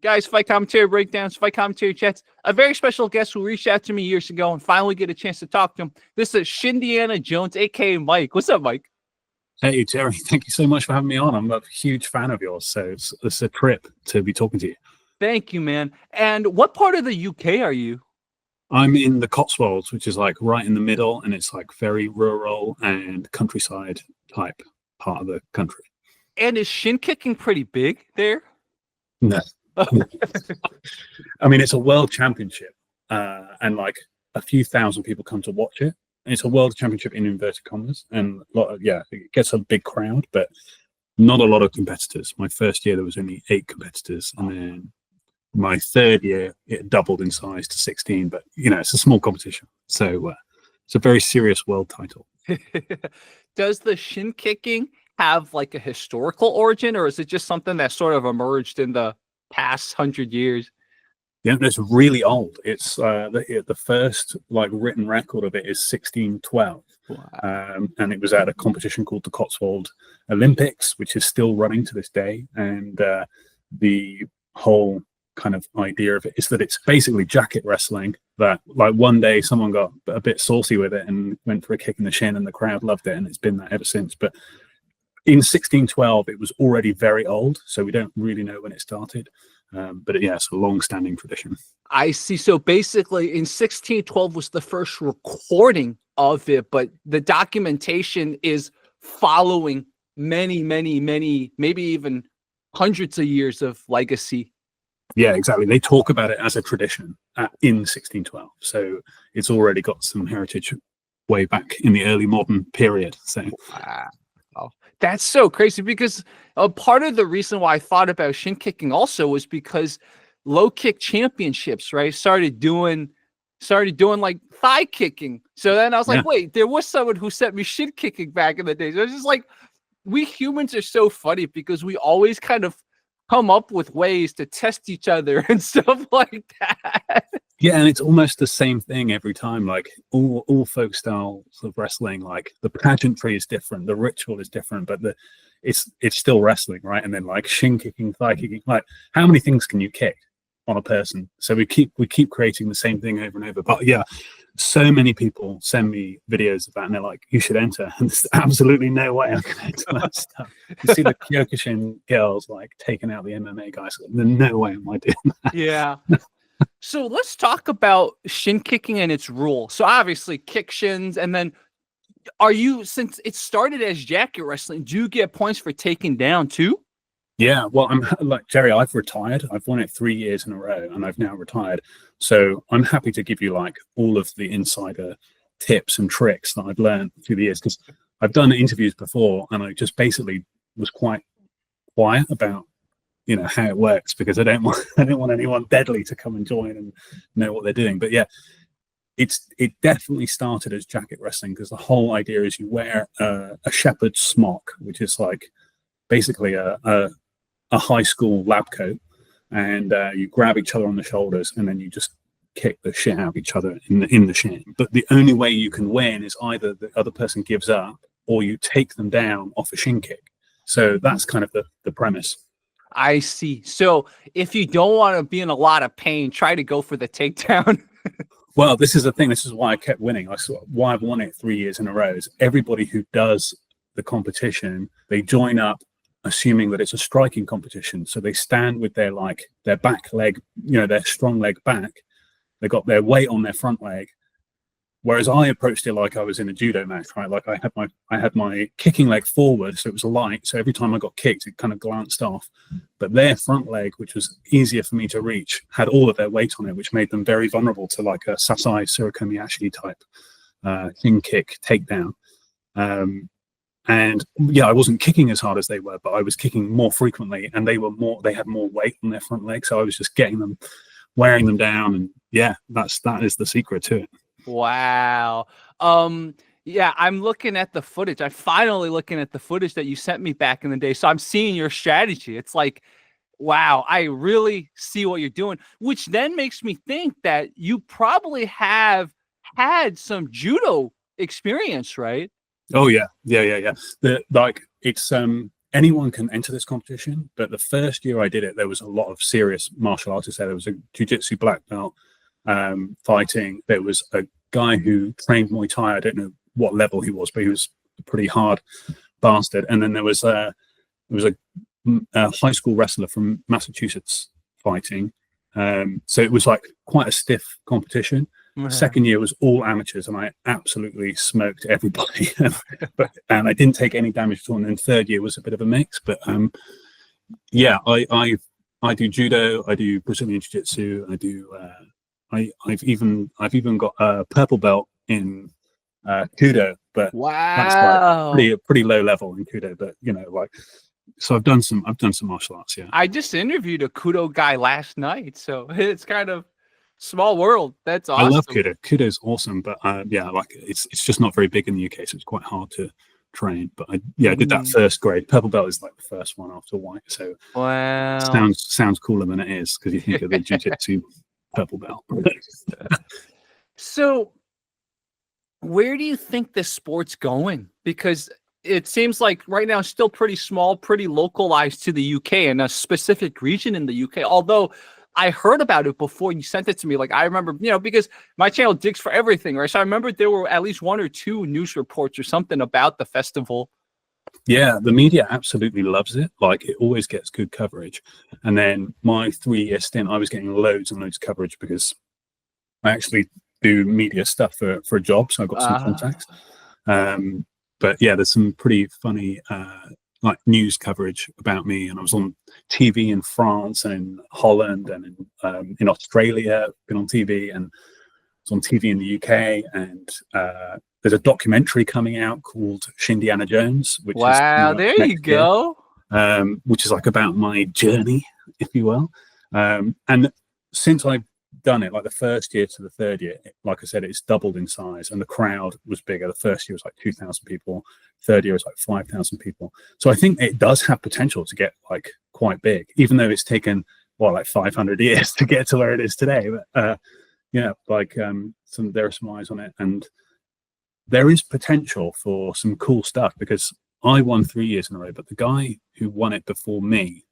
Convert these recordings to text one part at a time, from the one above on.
Guys, Fight Commentary Breakdowns, Fight Commentary Chats. A very special guest who reached out to me years ago and finally get a chance to talk to him. This is Shin Jones, a.k.a. Mike. What's up, Mike? Hey, Jerry, thank you so much for having me on. I'm a huge fan of yours, so it's a trip to be talking to you. Thank you, man. And what part of the UK are you? I'm in the Cotswolds, which is like right in the middle, and it's like very rural and countryside type part of the country. And is shin kicking pretty big there? No. I mean, it's a world championship, and like a few thousand people come to watch it. And it's a world championship in inverted commas, and it gets a big crowd, but not a lot of competitors. My first year there was only 8 competitors, and then my third year it doubled in size to 16. But it's a small competition, so it's a very serious world title. Does the shin kicking have like a historical origin, or is it just something that sort of emerged in the past 100 years? Yeah, it's really old. It's the first like written record of it is 1612. Wow. And it was at a competition called the Cotswold Olympics, which is still running to this day. And the whole kind of idea of it is that it's basically jacket wrestling, that like one day someone got a bit saucy with it and went for a kick in the shin and the crowd loved it, and it's been that ever since. But in 1612 it was already very old, so we don't really know when it started. But it's a long-standing tradition. I see. So basically in 1612 was the first recording of it, but the documentation is following many, maybe even hundreds of years of legacy. Yeah, exactly. They talk about it as a tradition in 1612. So it's already got some heritage way back in the early modern period. So wow. That's so crazy, because a part of the reason why I thought about shin kicking also was because low kick championships, right, started doing like thigh kicking. So then I was like, wait, there was someone who sent me shin kicking back in the days. I was just like, we humans are so funny because we always kind of come up with ways to test each other and stuff like that. Yeah, and it's almost the same thing every time. Like all folk styles of wrestling, like the pageantry is different, the ritual is different, but it's still wrestling, right? And then like shin kicking, thigh kicking, like how many things can you kick on a person? So we keep creating the same thing over and over. But yeah, so many people send me videos of that, and they're like, "You should enter." And there's absolutely no way I can enter that stuff. You see the Kyokushin girls like taking out the MMA guys. There's no way am I doing that. Yeah. So let's talk about shin kicking and its rule. So obviously kick shins, and then since it started as jacket wrestling, do you get points for taking down too? Yeah, well, I'm like Jerry, I've retired. I've won it 3 years in a row, and I've now retired. So I'm happy to give you like all of the insider tips and tricks that I've learned through the years, because I've done interviews before, and I just basically was quite quiet about how it works, because I don't want anyone deadly to come and join and know what they're doing. But yeah, it definitely started as jacket wrestling, because the whole idea is you wear a shepherd's smock, which is like basically a high school lab coat, and you grab each other on the shoulders, and then you just kick the shit out of each other in the shin. But the only way you can win is either the other person gives up or you take them down off a shin kick. So that's kind of the premise. I see. So if you don't want to be in a lot of pain, try to go for the takedown. Well, this is the thing. This is why I kept winning. Why I've won it 3 years in a row is everybody who does the competition, they join up assuming that it's a striking competition. So they stand with their back leg, their strong leg back. They got their weight on their front leg. Whereas I approached it like I was in a judo match, right? Like I had my kicking leg forward, so it was light. So every time I got kicked, it kind of glanced off. But their front leg, which was easier for me to reach, had all of their weight on it, which made them very vulnerable to like a Sasai Surikomiyashi type shin kick takedown. And yeah, I wasn't kicking as hard as they were, but I was kicking more frequently, and they had more weight on their front leg. So I was just getting them, wearing them down. And yeah, that is the secret to it. Wow. Yeah, I'm looking at the footage. I'm finally looking at the footage that you sent me back in the day. So I'm seeing your strategy. It's like, wow, I really see what you're doing, which then makes me think that you probably have had some judo experience, right? Oh yeah. It's anyone can enter this competition, but the first year I did it, there was a lot of serious martial artists there. There was a jiu-jitsu black belt fighting. There was a guy who trained Muay Thai. I don't know what level he was, but he was a pretty hard bastard. And then there was a high school wrestler from Massachusetts fighting. So it was like quite a stiff competition. Second year was all amateurs, and I absolutely smoked everybody. and I didn't take any damage at all. And then third year was a bit of a mix. But yeah, I do judo, I do Brazilian jiu-jitsu, I do. I've even got a purple belt in kudo, but wow, that's like pretty low level in kudo. But like, so I've done some martial arts. Yeah, I just interviewed a kudo guy last night, so it's kind of small world. That's awesome. I love kudo. Kudo's awesome, but yeah, like it's just not very big in the UK, so it's quite hard to train. But I did that first grade. Purple belt is like the first one after white, so wow, sounds cooler than it is because you think of the jiu-jitsu purple belt. So where do you think this sport's going? Because it seems like right now it's still pretty small, pretty localized to the UK and a specific region in the UK. Although I heard about it before you sent it to me. Like I remember, because my channel digs for everything, right? So I remember there were at least 1 or 2 news reports or something about the festival. Yeah, the media absolutely loves it. Like it always gets good coverage. And then my 3-year stint, I was getting loads and loads of coverage because I actually do media stuff for a job. So I got some contacts. But yeah, there's some pretty funny like news coverage about me, and I was on TV in France and in Holland and in Australia. Been on TV, and I was on TV in the UK. And there's a documentary coming out called Shin, Jones, which is there you go. Which is like about my journey, if you will. And since I've done it, like the first year to the third year, like I said, it's doubled in size, and the crowd was bigger. The first year was like 2,000 people. Third year was like 5,000 people. So I think it does have potential to get like quite big, even though it's taken like 500 years to get to where it is today. But like there are some eyes on it, and there is potential for some cool stuff because I won 3 years in a row, but the guy who won it before me,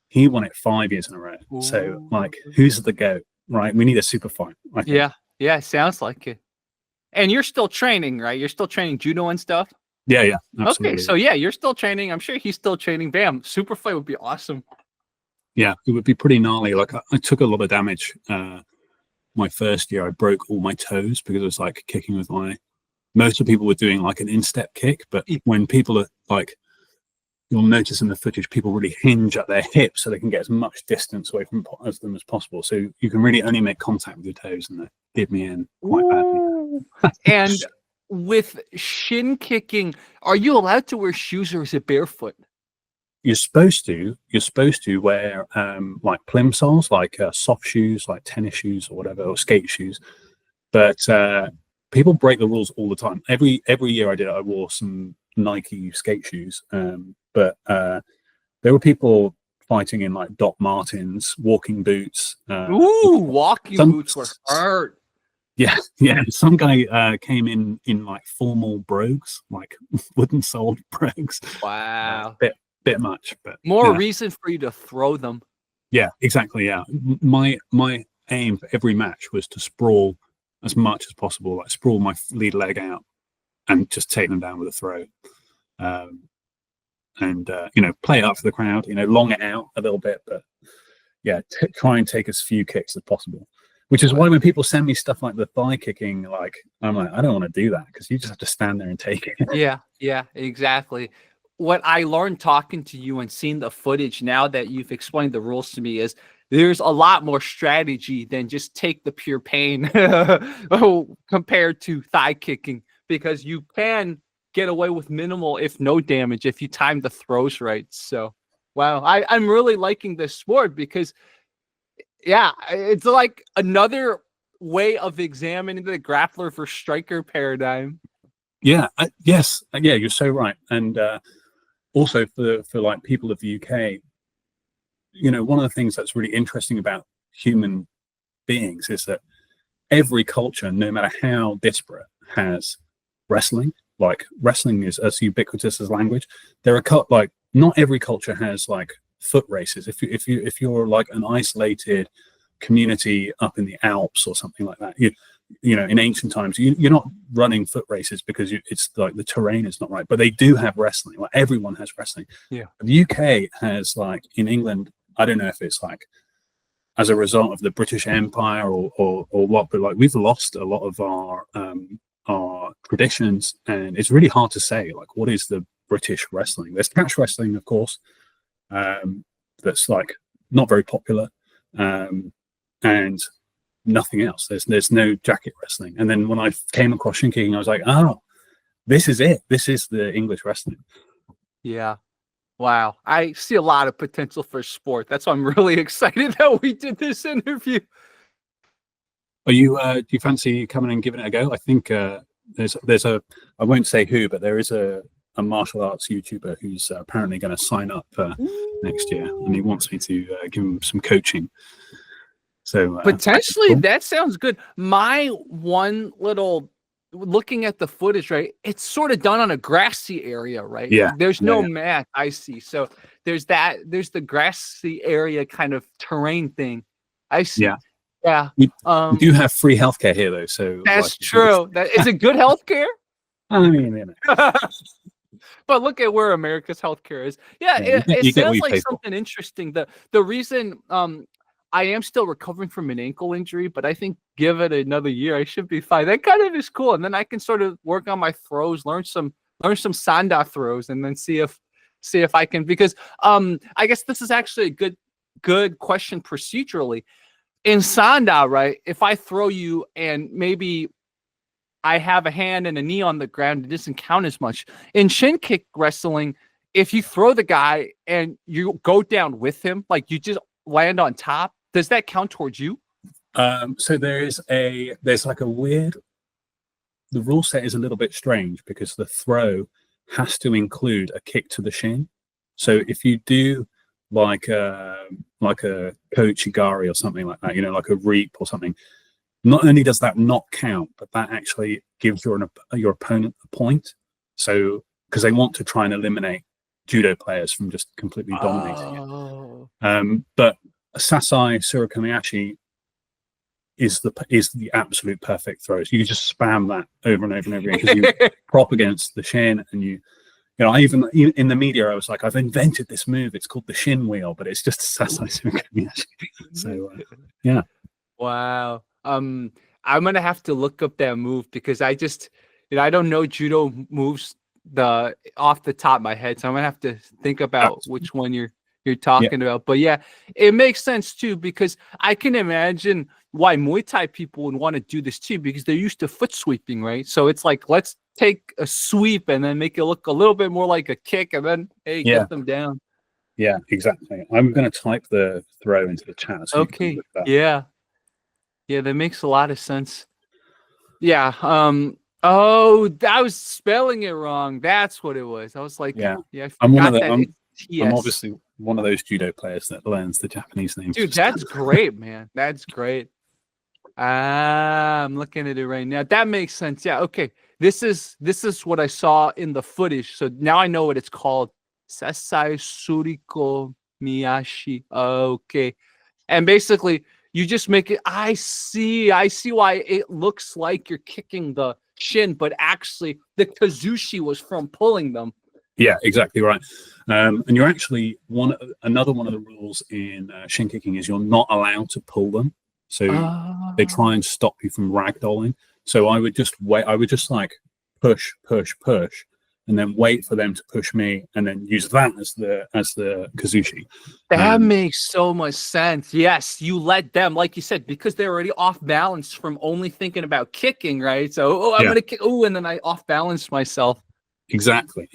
he won it 5 years in a row. Ooh. So like, who's the GOAT? Right, we need a super fight. Yeah, sounds like it. And you're still training, right? You're still training judo and stuff. Yeah, absolutely. Okay, so yeah, you're still training. I'm sure he's still training. Bam, super fight would be awesome. Yeah, it would be pretty gnarly. Like I took a lot of damage. My first year, I broke all my toes because I was like kicking with my. Most of the people were doing like an instep kick, but when people are like, you'll notice in the footage, people really hinge at their hips so they can get as much distance away from them as possible. So you can really only make contact with your toes, and that did me in quite badly. And with shin kicking, are you allowed to wear shoes, or is it barefoot? You're supposed to wear like plimsolls, like soft shoes, like tennis shoes or whatever, or skate shoes. But people break the rules all the time. Every year I did it, I wore some Nike skate shoes. But there were people fighting in like Doc Martens, walking boots. Walking boots were hard. Yeah. Some guy came in like formal brogues, like wooden soled brogues. Wow. Bit much, but more reason for you to throw them. Yeah, exactly. Yeah, my aim for every match was to sprawl as much as possible, like sprawl my lead leg out and just take them down with a throw. And play it up for the crowd, long it out a little bit, but yeah, try and take as few kicks as possible. Which is why when people send me stuff like the thigh kicking, like I'm like, I don't want to do that because you just have to stand there and take it. Yeah, exactly. What I learned talking to you and seeing the footage now that you've explained the rules to me is there's a lot more strategy than just take the pure pain compared to thigh kicking, because you can get away with minimal, if no damage, if you time the throws right. So, wow, I'm really liking this sport because, yeah, it's like another way of examining the grappler for striker paradigm. Yeah, yes, yeah, you're so right. And also for like people of the UK, one of the things that's really interesting about human beings is that every culture, no matter how disparate, has wrestling. Like wrestling is as ubiquitous as language. There are like not every culture has like foot races. If you're like an isolated community up in the Alps or something like that, you know, in ancient times, you're not running foot races because it's like the terrain is not right. But they do have wrestling. Like everyone has wrestling. Yeah. The UK has, like, in England, I don't know if it's like as a result of the British Empire or what, but like we've lost a lot of our traditions, and it's really hard to say like what is the British wrestling. There's catch wrestling, of course, that's like not very popular, and nothing else. There's no jacket wrestling. And then when I came across shin kicking, I was like, oh, this is it. This is the English wrestling. Yeah. Wow. I see a lot of potential for sport. That's why I'm really excited that we did this interview. Are you do you fancy coming and giving it a go? I think there's a, I won't say who, but there is a martial arts YouTuber who's apparently going to sign up next year, and he wants me to give him some coaching. So potentially cool. That sounds good. My one little looking at the footage, right? It's sort of done on a grassy area, right? Yeah. There's no mat, I see. So there's the grassy area kind of terrain thing. I see. Yeah. Yeah. We do have free healthcare here, though. So that's true. Is it good healthcare? I mean, you know. But look at where America's healthcare is. Yeah, it sounds like something interesting. The reason I am still recovering from an ankle injury, but I think give it another year, I should be fine. That kind of is cool, and then I can sort of work on my throws, learn some sanda throws, and then see if I can. Because I guess this is actually a good question procedurally. In sanda, right? If I throw you and maybe I have a hand and a knee on the ground, it doesn't count as much. In shin kick wrestling, if you throw the guy and you go down with him, like you just land on top, does that count towards you? So there's like a weird, the rule set is a little bit strange because the throw has to include a kick to the shin. So if you do like a kochigari or something like that, you know, like a reap or something, not only does that not count, but that actually gives your opponent a point. So because they want to try and eliminate judo players from just completely dominating it. But Sasai Surikomiyashi is the absolute perfect throw. So you just spam that over and over and over again because you prop against the shin, and you know, I even in the media I was like, I've invented this move. It's called the shin wheel, but it's just Sasai Surikomiyashi. So yeah. Wow. I'm gonna have to look up that move because I just, you know, I don't know judo moves off the top of my head, so I'm gonna have to think about which one you're talking about. But yeah, it makes sense too, because I can imagine why Muay Thai people would want to do this too, because they're used to foot sweeping, right? So it's like, let's take a sweep and then make it look a little bit more like a kick, and then get them down. Yeah, exactly. I'm going to type the throw into the chat. So okay. Yeah, that makes a lot of sense. Yeah. Oh, I was spelling it wrong. That's what it was. I was like, I'm obviously one of those judo players that learns the Japanese names. Dude, that's great, man. That's great. I'm looking at it right now. That makes sense. Yeah. Okay. This is what I saw in the footage. So now I know what it's called. Sasai Suriko Miyashi. Okay. And basically, you just make it. I see why it looks like you're kicking the shin, but actually the kazushi was from pulling them. Yeah, exactly right. And you're actually another one of the rules in shin kicking is you're not allowed to pull them. So they try and stop you from ragdolling. So I would just wait. I would just like push, and then wait for them to push me, and then use that as the kazushi. That makes so much sense. Yes, you let them, like you said, because they're already off balance from only thinking about kicking, right? So I'm gonna kick. And then I off balanced myself. Exactly.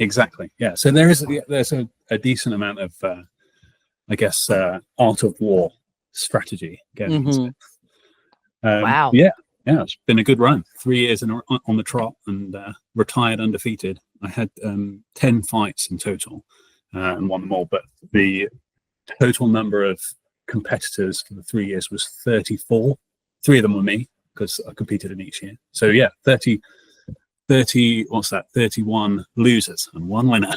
Yeah. So there's a decent amount of, I guess, art of war strategy going into it. Wow. Yeah. It's been a good run. 3 years on the trot, and retired undefeated. I had 10 fights in total, and won them all. But the total number of competitors for the 3 years was 34. 3 of them were me, because I competed in each year. So yeah, 30. What's that? 31 losers and 1 winner.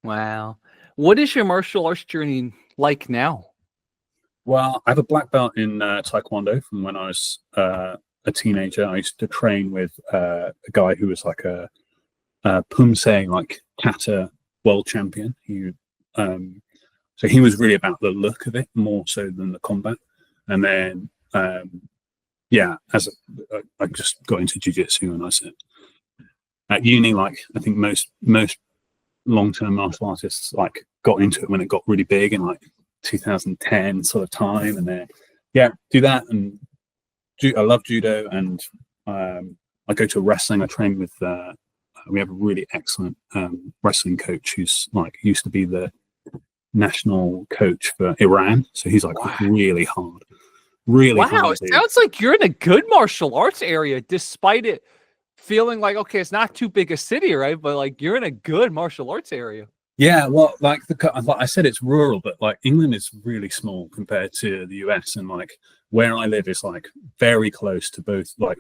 Wow. What is your martial arts journey like now? Well, I have a black belt in Taekwondo from when I was a teenager. I used to train with a guy who was like a Pumse, like kata world champion. So he was really about the look of it more so than the combat. And then, yeah, I just got into jiu-jitsu, and I said at uni, like I think most long-term martial artists like got into it when it got really big in like 2010 sort of time, and then yeah, do that. And I love judo, and I go to wrestling. I train with we have a really excellent wrestling coach who's like used to be the national coach for Iran, so he's like Wow. really hard, really Wow, hard. it sounds like you're in a good martial arts area, despite it feeling like, okay, it's not too big a city, right? But like you're in a good martial arts area. Yeah, well, like I said, it's rural, but like England is really small compared to the US, and like where I live is like very close to both. Like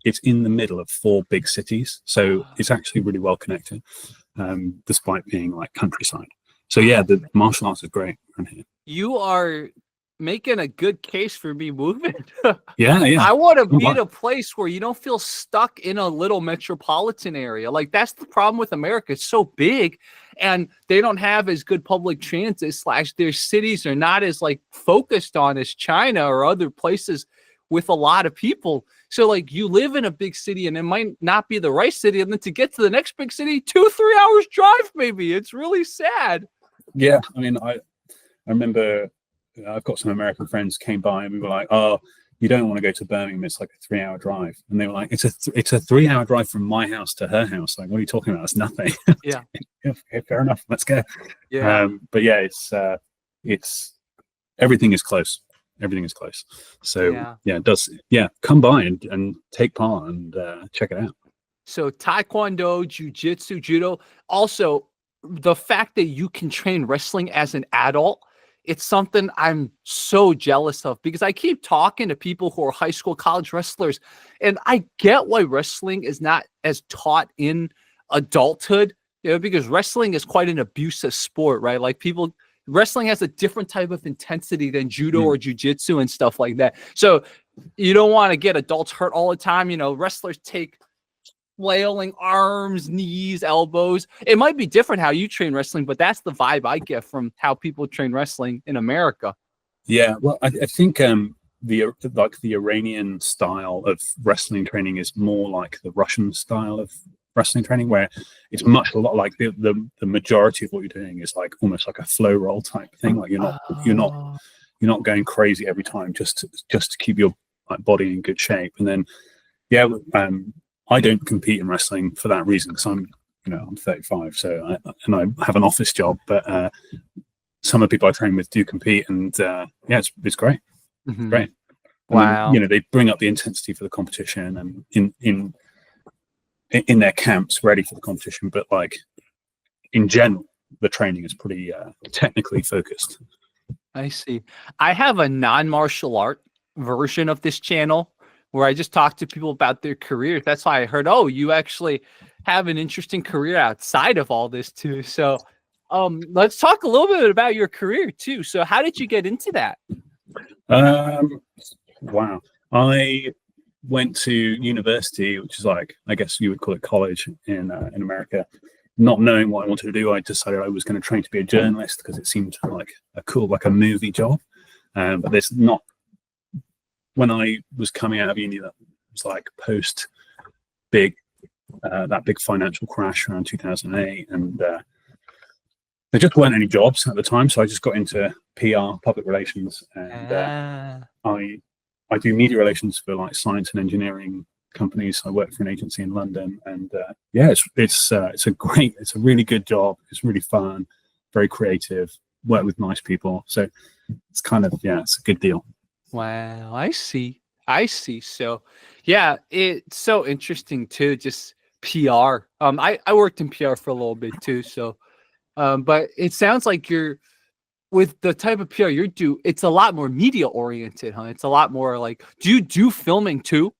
it's in the middle of 4 big cities, so it's actually really well connected, despite being like countryside. So yeah, the martial arts is great around here. You are making a good case for me moving. Yeah. I want to be in a place where you don't feel stuck in a little metropolitan area. Like that's the problem with America. It's so big, and they don't have as good public transit / their cities are not as like focused on as China or other places with a lot of people. So like you live in a big city and it might not be the right city, and then to get to the next big city, 2-3 hours drive maybe. It's really sad. Yeah, I mean, I remember I've got some American friends came by, and we were like, "Oh, you don't want to go to Birmingham? It's like a 3-hour drive." And they were like, "It's a 3-hour drive from my house to her house. Like, what are you talking about? It's nothing." Yeah. Okay, fair enough. Let's go. Yeah. But yeah, it's everything is close. Everything is close. So yeah, it does. Yeah, come by and take part and check it out. So Taekwondo, Jiu-Jitsu, Judo. Also, the fact that you can train wrestling as an adult, it's something I'm so jealous of, because I keep talking to people who are high school, college wrestlers, and I get why wrestling is not as taught in adulthood, because wrestling is quite an abusive sport, right? Like wrestling has a different type of intensity than judo or jiu-jitsu and stuff like that. So you don't want to get adults hurt all the time. Wrestlers take flailing arms, knees, elbows. It might be different how you train wrestling, but that's the vibe I get from how people train wrestling in America. Yeah, well, I think the Iranian style of wrestling training is more like the Russian style of wrestling training, where it's much a lot like the majority of what you're doing is like almost like a flow roll type thing. Like you're not going crazy every time just to keep your like body in good shape. And then I don't compete in wrestling for that reason, because I'm 35, so I have an office job, but some of the people I train with do compete, and it's great. Mm-hmm. Great. Wow. And then, they bring up the intensity for the competition, and in their camps ready for the competition, but like in general the training is pretty technically focused. I see. I have a non-martial art version of this channel where I just talk to people about their careers. That's why I heard, oh, you actually have an interesting career outside of all this too. So let's talk a little bit about your career too. So how did you get into that? Wow. I went to university, which is like, I guess you would call it college in America. Not knowing what I wanted to do, I decided I was going to train to be a journalist because it seemed like a movie job. But there's not. When I was coming out of uni, that was like post that big financial crash around 2008, and there just weren't any jobs at the time. So I just got into PR, public relations, and I do media relations for like science and engineering companies. I work for an agency in London, and it's a really good job. It's really fun, very creative. Work with nice people, so it's kind of it's a good deal. Wow, I see. So, yeah, it's so interesting too. Just PR. I worked in PR for a little bit too. So, but it sounds like you're with the type of PR you do, it's a lot more media oriented, huh? It's a lot more like, do you do filming too?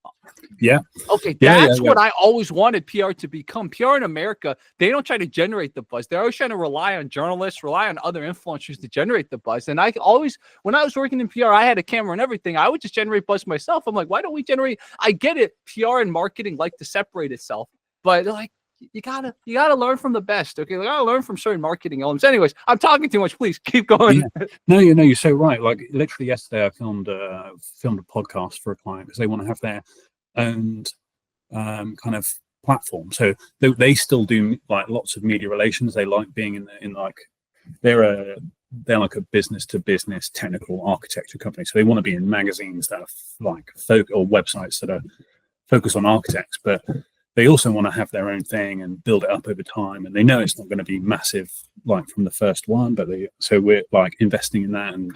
Yeah. Okay, Yeah. that's what I always wanted PR to become. PR in America, they don't try to generate the buzz. They're always trying to rely on journalists, rely on other influencers to generate the buzz. And I always, when I was working in PR, I had a camera and everything. I would just generate buzz myself. I'm like, why don't we generate? I get it. PR and marketing like to separate itself, but like, you gotta learn from the best. Okay, you gotta learn from certain marketing elements. Anyways, I'm talking too much. Please keep going. Yeah. No, you're so right. Like literally yesterday, I filmed a podcast for a client because they want to have their own kind of platform. So they still do like lots of media relations. They like being in like they're like a business to business technical architecture company. So they want to be in magazines that are like or websites that are focused on architects, but they also want to have their own thing and build it up over time. And they know it's not going to be massive like from the first one, but so we're like investing in that, and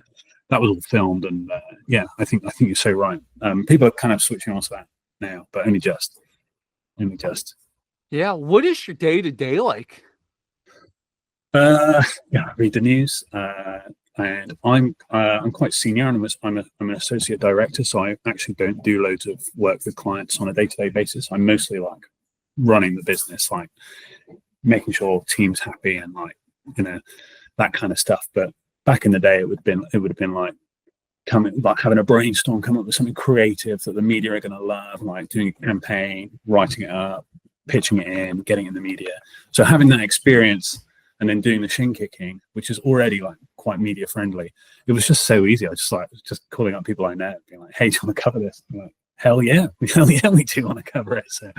that was all filmed. And yeah, I think you're so right. People are kind of switching on to that now, but only just. Yeah. What is your day to day like? Yeah, I read the news, and I'm quite senior, and I'm an associate director, so I actually don't do loads of work with clients on a day-to-day basis. I'm mostly like running the business, like making sure team's happy and like that kind of stuff. But back in the day, it would have been like having a brainstorm, come up with something creative that the media are going to love, like doing a campaign, writing it up, pitching it in, getting it in the media. So having that experience and then doing the shin kicking, which is already like quite media friendly, it was just so easy. I just calling up people I know, being like, "Hey, do you want to cover this?" I'm like, hell yeah, we do want to cover it. So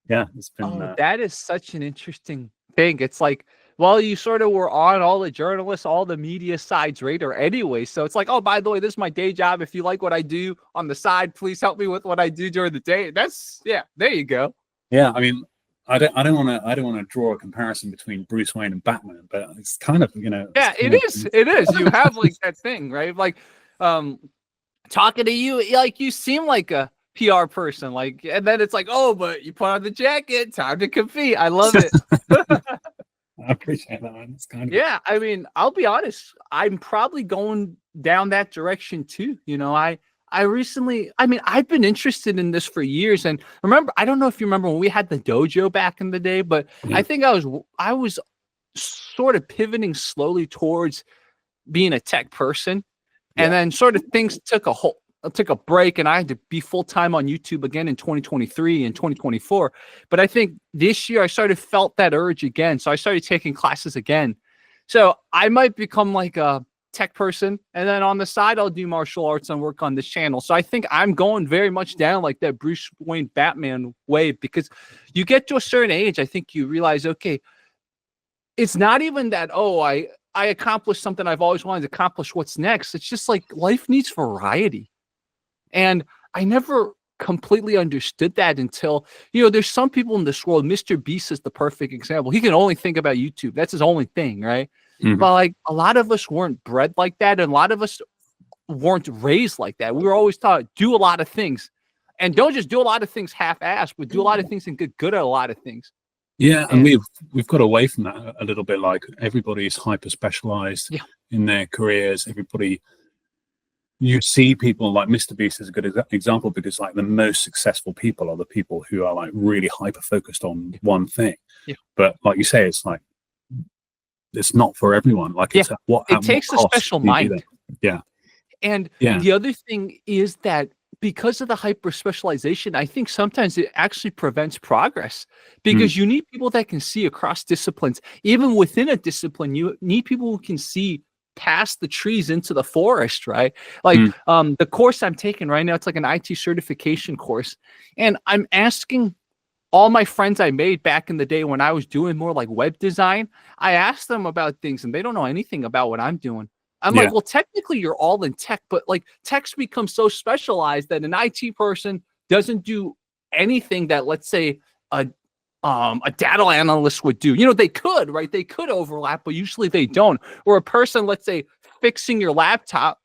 yeah, it's been. That is such an interesting thing. It's like, well, you sort of were on all the journalists, all the media sides radar anyway. So it's like, oh, by the way, this is my day job. If you like what I do on the side, please help me with what I do during the day. There you go. Yeah, I mean, I don't want to draw a comparison between Bruce Wayne and Batman, but it's kind of Yeah, it is. You have like that thing, right? Like, talking to you, like you seem like a PR person, like, and then it's like, oh, but you put on the jacket, time to compete. I love it. I appreciate that, man. It's kind of I mean, I'll be honest, I'm probably going down that direction too. I recently, I've been interested in this for years. And remember, I don't know if you remember when we had the dojo back in the day, but I think I was sort of pivoting slowly towards being a tech person. And then sort of things took a break, and I had to be full-time on YouTube again in 2023 and 2024. But I think this year I sort of felt that urge again. So I started taking classes again. So I might become like a tech person, and then on the side I'll do martial arts and work on this channel. So I think I'm going very much down like that Bruce Wayne Batman way, because you get to a certain age, I think you realize, okay, it's not even that, oh, I accomplished something I've always wanted to accomplish. What's next? It's just like life needs variety. And I never completely understood that until, there's some people in this world. Mr. Beast is the perfect example. He can only think about YouTube. That's his only thing, right? Mm-hmm. But like a lot of us weren't bred like that, and a lot of us weren't raised like that. We were always taught, do a lot of things, and don't just do a lot of things half-assed, but do a lot of things and get good at a lot of things. Yeah, and we've got away from that a little bit. Like everybody's hyper specialized in their careers. Everybody. You see people like Mr. Beast is a good example, because like the most successful people are the people who are like really hyper focused on one thing. Yeah. But like you say, it's like it's not for everyone. Like it takes a special mind. Yeah. And the other thing is that because of the hyper specialization, I think sometimes it actually prevents progress, because you need people that can see across disciplines. Even within a discipline, you need people who can see past the trees into the forest, right? Like the course I'm taking right now, it's like an IT certification course. And I'm asking all my friends I made back in the day when I was doing more like web design, I asked them about things and they don't know anything about what I'm doing. I'm like, well, technically you're all in tech, but like tech's become so specialized that an IT person doesn't do anything that, let's say, a data analyst would do. They could, right? They could overlap, but usually they don't. Or a person, let's say, fixing your laptop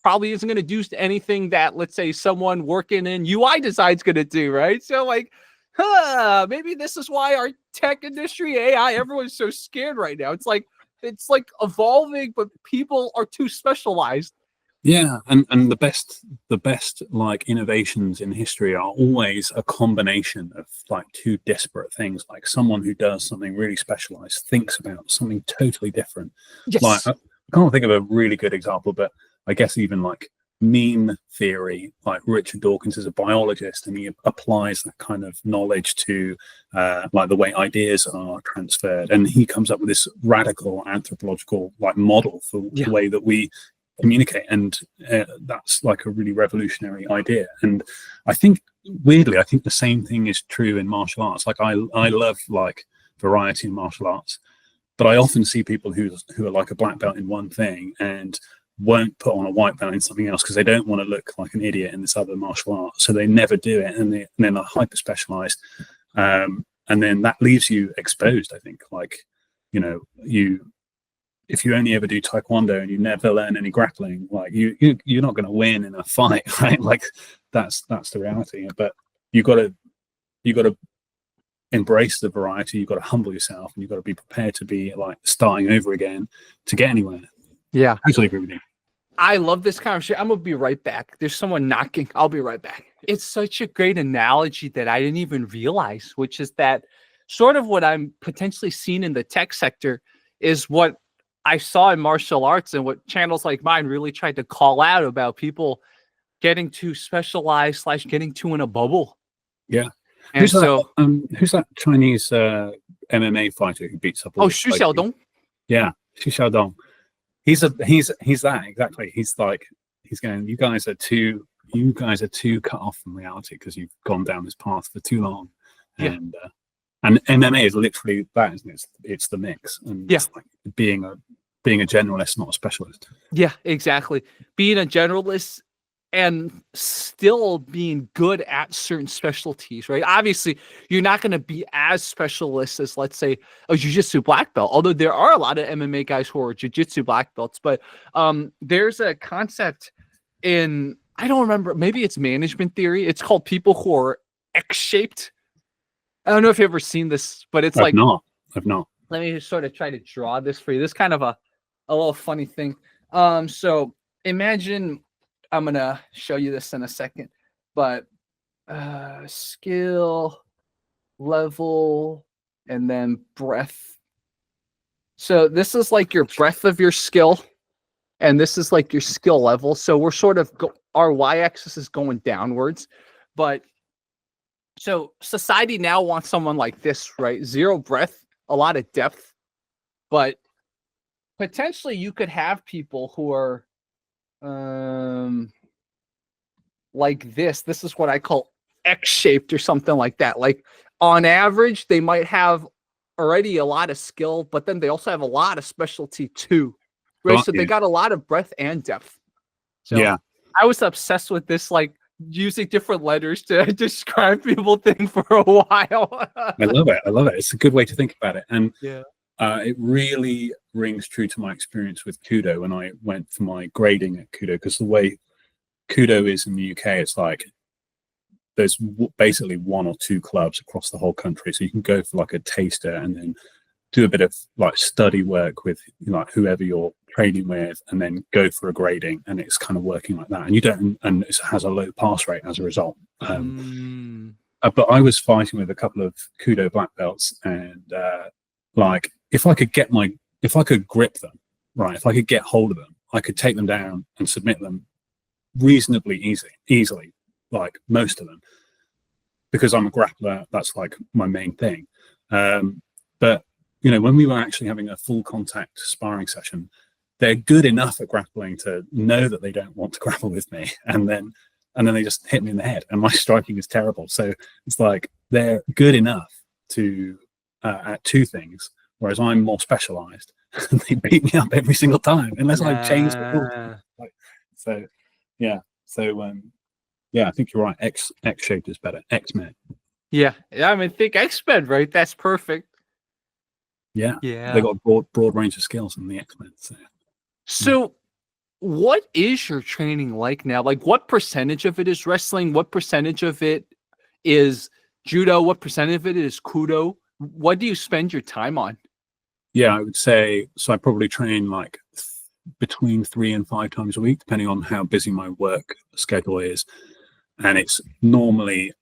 probably isn't going to do anything that, let's say, someone working in UI design is going to do, right? So like, maybe this is why our tech industry, AI, everyone's so scared right now. It's like, it's like evolving, but people are too specialized. Yeah, and the best like innovations in history are always a combination of like two disparate things. Like someone who does something really specialized thinks about something totally different. Like Yes. I can't think of a really good example, but I guess even like meme theory, like Richard Dawkins is a biologist and he applies that kind of knowledge to like the way ideas are transferred, and he comes up with this radical anthropological like model for Yeah. the way that we communicate, and that's like a really revolutionary idea. And I think weirdly, I think the same thing is true in martial arts. Like I love like variety in martial arts, but I often see people who are like a black belt in one thing and won't put on a white belt in something else because they don't want to look like an idiot in this other martial art, so they never do it, and then they're hyper specialized, and then that leaves you exposed. I think like, you know, if you only ever do taekwondo and you never learn any grappling, like you're not going to win in a fight, right? Like that's the reality. But you got to embrace the variety. You've got to humble yourself, and you've got to be prepared to be like starting over again to get anywhere. Yeah. I totally agree with you. I love this conversation. I'm gonna be right back. There's someone knocking. I'll be right back. It's such a great analogy that I didn't even realize, which is that sort of what I'm potentially seeing in the tech sector is what I saw in martial arts, and what channels like mine really tried to call out about people getting too specialized / getting too in a bubble. Yeah. And Who's so, who's that Chinese MMA fighter who beats up all Xu Xiaodong. Yeah, Xu Xiaodong. He's that exactly. He's like, he's going, you guys are too cut off from reality because you've gone down this path for too long. Yeah. And MMA is literally that, isn't it? It's the mix, and Yeah. it's like being a generalist, not a specialist. Yeah, exactly. Being a generalist and still being good at certain specialties, right? Obviously, you're not going to be as specialist as, let's say, a jiu-jitsu black belt, although there are a lot of MMA guys who are jiu-jitsu black belts. But there's a concept in, I don't remember, maybe it's management theory. It's called people who are X-shaped. I don't know if you've ever seen this, but it's I've not. Let me just sort of try to draw this for you. This is kind of a little funny thing. So imagine, I'm gonna show you this in a second, but skill, level, and then breadth. So this is like your breadth of your skill, and this is like your skill level. So we're sort of our y-axis is going downwards, but so society now wants someone like this, right? Zero breadth, a lot of depth, but potentially you could have people who are like this. This is what I call X-shaped or something like that. Like on average, they might have already a lot of skill, but then they also have a lot of specialty too, right? So they got a lot of breadth and depth. So Yeah, I was obsessed with this, like using different letters to describe people thing for a while. I love it. It's a good way to think about it, and Yeah. it really rings true to my experience with Kudo when I went for my grading at Kudo, because the way Kudo is in the UK, it's like there's basically one or two clubs across the whole country, so you can go for like a taster and then do a bit of like study work with like whoever you're training with, and then go for a grading, and it's kind of working like that, and it has a low pass rate as a result. But I was fighting with a couple of Kudo black belts, and like if I could grip them, right, if I could get hold of them, I could take them down and submit them reasonably easily, like most of them, because I'm a grappler. That's like my main thing. But you know, when we were actually having a full contact sparring session, they're good enough at grappling to know that they don't want to grapple with me, and then they just hit me in the head, and my striking is terrible. So it's like they're good enough to at two things, whereas I'm more specialized, and they beat me up every single time unless I change the rules. Like, so yeah, I think you're right. X shaped is better. X-Men. Yeah, I mean, think X-Men, right? That's perfect. Yeah, Yeah. they got a broad range of skills in the X-Men. So what is your training like now? Like, what percentage of it is wrestling? What percentage of it is judo? What percentage of it is kudo? What do you spend your time on? Yeah, I would say so. I probably train like between 3 and 5 times a week, depending on how busy my work schedule is. And it's normally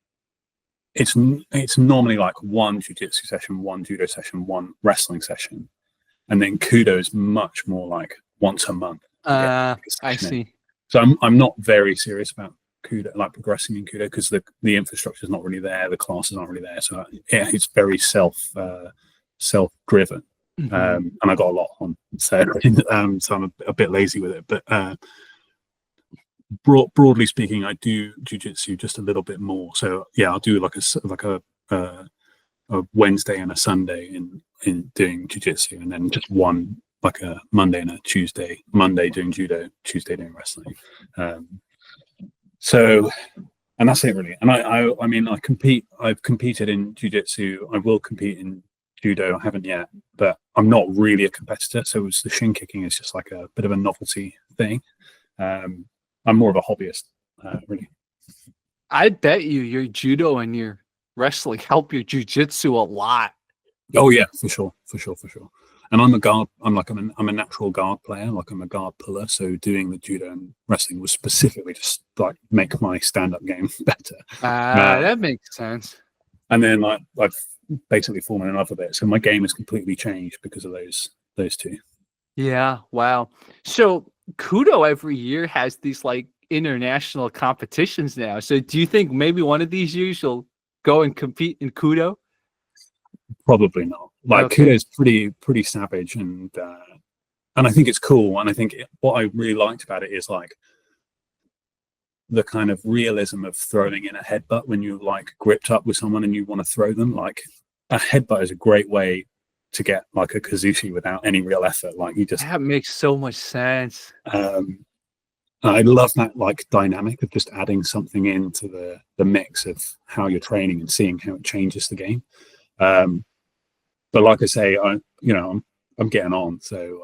like one jiu-jitsu session, one judo session, one wrestling session, and then kudo is much more like once a month. I see. So I'm not very serious about kudo, like progressing in kudo, because the infrastructure is not really there, the classes aren't really there. So yeah, it's very self-driven. And I got a lot on, so so I'm a bit lazy with it. But broadly speaking, I do jiu-jitsu just a little bit more. So yeah, I'll do like a Wednesday and a Sunday in doing jiu-jitsu, and then just one like a Monday and a Tuesday. Monday doing judo, Tuesday doing wrestling. So, and that's it really. And I mean, I've competed in jiu-jitsu. I will compete in judo. I haven't yet, but I'm not really a competitor. So the shin kicking is just like a bit of a novelty thing. I'm more of a hobbyist, really. I bet your judo and your wrestling help your jujitsu a lot. Oh yeah, for sure. And I'm a guard. I'm a natural guard player. Like I'm a guard puller. So doing the judo and wrestling was specifically just like make my stand-up game better. That makes sense. And then like I've basically fallen in love with it. So my game has completely changed because of those two. Yeah. Wow. So kudo every year has these like international competitions now. So do you think maybe one of these years you'll go and compete in kudo? Probably not. Like kudo is pretty savage, and I think it's cool. And I think what I really liked about it is like the kind of realism of throwing in a headbutt when you like gripped up with someone and you want to throw them. Like a headbutt is a great way to get like a kazushi without any real effort. Like you just, that makes so much sense. I love that like dynamic of just adding something into the mix of how you're training and seeing how it changes the game. But like I say, I'm getting on. So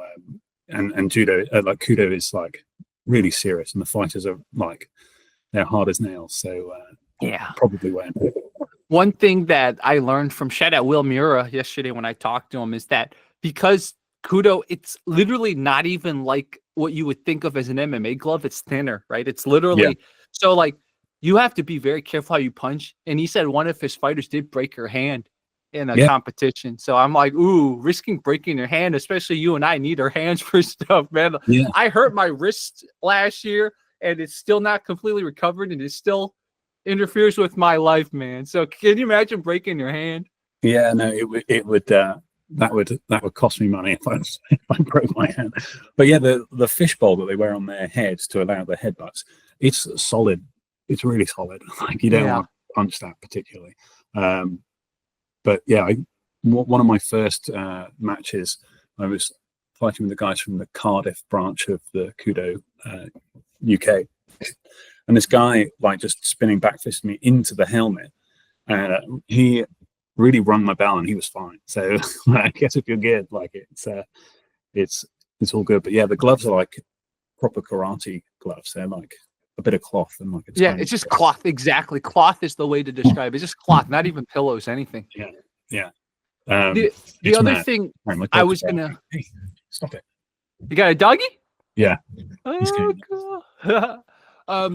and judo, like kudo is like really serious, and the fighters are like they're hard as nails. So yeah, probably win. One thing that I learned from shout out Will Mura yesterday when I talked to him is that because kudo, it's literally not even like what you would think of as an MMA glove. It's thinner, right? It's literally so like you have to be very careful how you punch. And he said one of his fighters did break her hand in a competition. So I'm like, ooh, risking breaking your hand, especially you and I need our hands for stuff, man. Yeah. I hurt my wrist last year and it's still not completely recovered, and it still interferes with my life, man. So can you imagine breaking your hand? Yeah, no, it would that would cost me money if I broke my hand. But yeah, the fishbowl that they wear on their heads to allow their headbutts, it's solid. It's really solid. Like you don't want to punch that particularly. But yeah, one of my first matches, I was fighting with the guys from the Cardiff branch of the Kudo UK, and this guy like just spinning back fisted me into the helmet, and he really rung my bell, and he was fine. So I guess if you're good, like it's all good. But yeah, the gloves are like proper karate gloves. They're like a bit of cloth and like it's just cloth. Exactly, cloth is the way to describe it. It's just cloth, not even pillows, anything. Yeah. The other thing I was gonna stop it. You got a doggy? Yeah. Oh, God.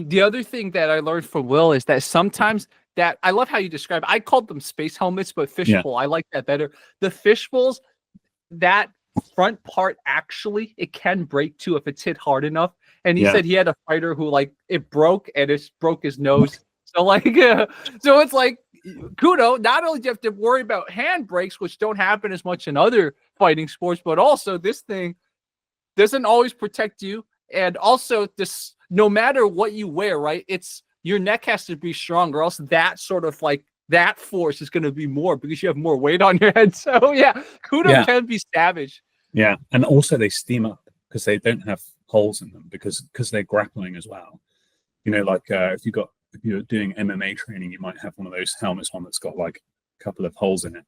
The other thing that I learned from Will is that sometimes that I love how you describe it. I called them space helmets, but fishbowl, I like that better. The fishbowls, that front part actually it can break too if it's hit hard enough. And he said he had a fighter who like it broke and it broke his nose. So like so it's like kudo, not only do you have to worry about hand breaks, which don't happen as much in other fighting sports, but also this thing doesn't always protect you. And also this, no matter what you wear, right? It's your neck has to be strong, or else that sort of like that force is going to be more because you have more weight on your head. So yeah, kudo can be savage. Yeah, and also they steam up because they don't have holes in them because they're grappling as well. You know, like if you're doing MMA training, you might have one of those helmets on that's got like a couple of holes in it,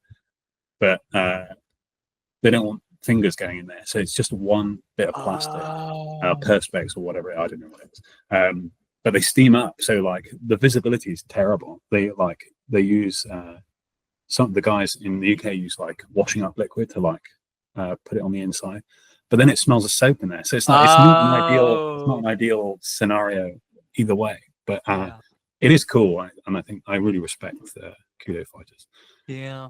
but they don't want fingers going in there, so it's just one bit of plastic, perspex or whatever. I don't know what it is, but they steam up, so like the visibility is terrible. They use some of the guys in the UK use like washing up liquid to like put it on the inside, but then it smells of soap in there. So it's like it's not an ideal scenario either way. But it is cool, and I think I really respect the Kudo fighters. Yeah.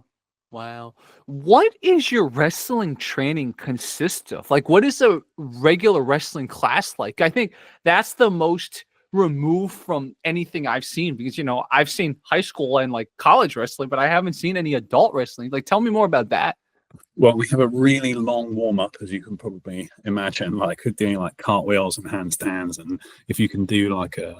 Wow. What is your wrestling training consist of? Like, what is a regular wrestling class like? I think that's the most removed from anything I've seen because, you know, I've seen high school and like college wrestling, but I haven't seen any adult wrestling. Like, tell me more about that. Well, we have a really long warm up, as you can probably imagine, like doing like cartwheels and handstands. And if you can do like a